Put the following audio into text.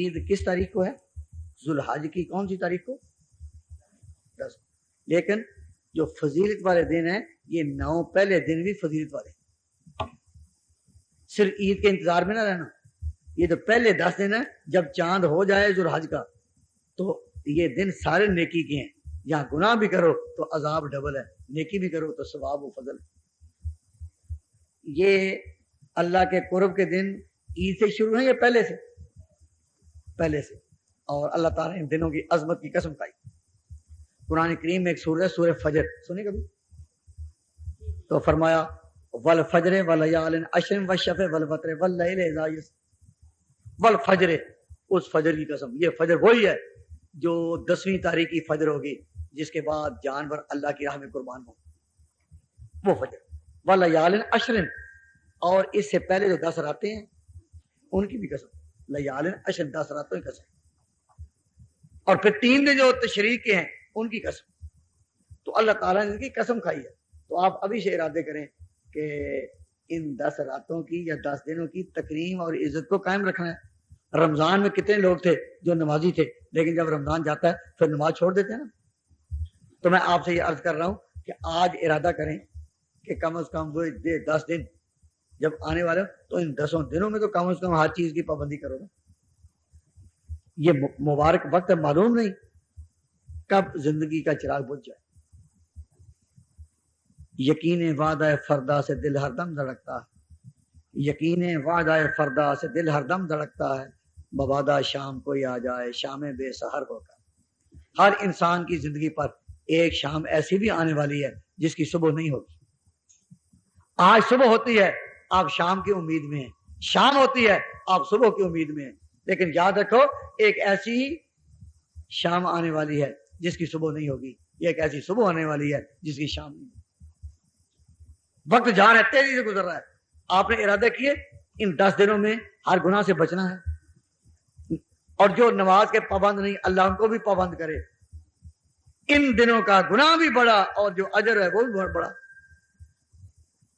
عید کس تاریخ کو ہے؟ ذوالحج کی کون سی تاریخ کو؟ 10۔ لیکن جو فضیلت والے دن ہیں یہ 9 پہلے دن بھی فضیلت والے، صرف عید کے انتظار میں نہ رہنا، یہ تو پہلے 10 دن ہیں۔ جب چاند ہو جائے ذوالحج کا تو یہ دن سارے نیکی کے ہیں، یہاں گناہ بھی کرو تو عذاب ڈبل ہے، نیکی بھی کرو تو ثواب و فضل۔ یہ اللہ کے قرب کے دن عید سے شروع ہیں یا پہلے سے؟ پہلے سے۔ اور اللہ تعالیٰ نے ان دنوں کی عظمت کی قسم کھائی۔ قرآن کریم میں ایک سورہ ہے سورہ فجر، سنی کبھی؟ تو فرمایا والفجر ولیال عشر والشفع والوتر واللیل اذا یسر، والفجر، اس فجر کی قسم، یہ فجر وہی ہے جو 10ویں تاریخ کی فجر ہوگی جس کے بعد جانور اللہ کی راہ میں قربان ہوں، وہ فجر۔ ولیال عشر، اور اس سے پہلے جو 10 راتیں ہیں ان کی بھی قسم، لیال عشر، 10 راتوں کی قسم، اور پھر 3 دن جو تشریق کے ہیں ان کی قسم۔ تو اللہ تعالیٰ نے ان کی قسم کھائی ہے۔ تو آپ ابھی سے ارادے کریں کہ ان 10 راتوں کی یا 10 دنوں کی تکریم اور عزت کو قائم رکھنا ہے۔ رمضان میں کتنے لوگ تھے جو نمازی تھے، لیکن جب رمضان جاتا ہے پھر نماز چھوڑ دیتے ہیں نا۔ تو میں آپ سے یہ عرض کر رہا ہوں کہ آج ارادہ کریں کہ کم از کم وہ 10 دن جب آنے والے تو ان 10 دنوں میں تو کم از کم ہر چیز کی پابندی کرو گا۔ یہ مبارک وقت معلوم نہیں کب زندگی کا چراغ بجھ جائے۔ یقین وعدہ فردا سے دل ہر دم دھڑکتا ہے، یقین وعدہ فردا سے دل ہر دم دھڑکتا ہے، مبادا شام کوئی آ جائے شام بے سحر ہو کر۔ ہر انسان کی زندگی پر ایک شام ایسی بھی آنے والی ہے جس کی صبح نہیں ہوگی۔ آج صبح ہوتی ہے آپ شام کی امید میں ہیں، شام ہوتی ہے آپ صبح کی امید میں ہیں، لیکن یاد رکھو ایک ایسی شام آنے والی ہے جس کی صبح نہیں ہوگی، یہ ایک ایسی صبح آنے والی ہے جس کی شام نہیں ہوگی۔ وقت جا رہا ہے، تیزی سے گزر رہا ہے۔ آپ نے ارادہ کیے ان 10 دنوں میں ہر گناہ سے بچنا ہے، اور جو نماز کے پابند نہیں اللہ ان کو بھی پابند کرے۔ ان دنوں کا گناہ بھی بڑا اور جو اجر ہے وہ بھی بہت بڑا۔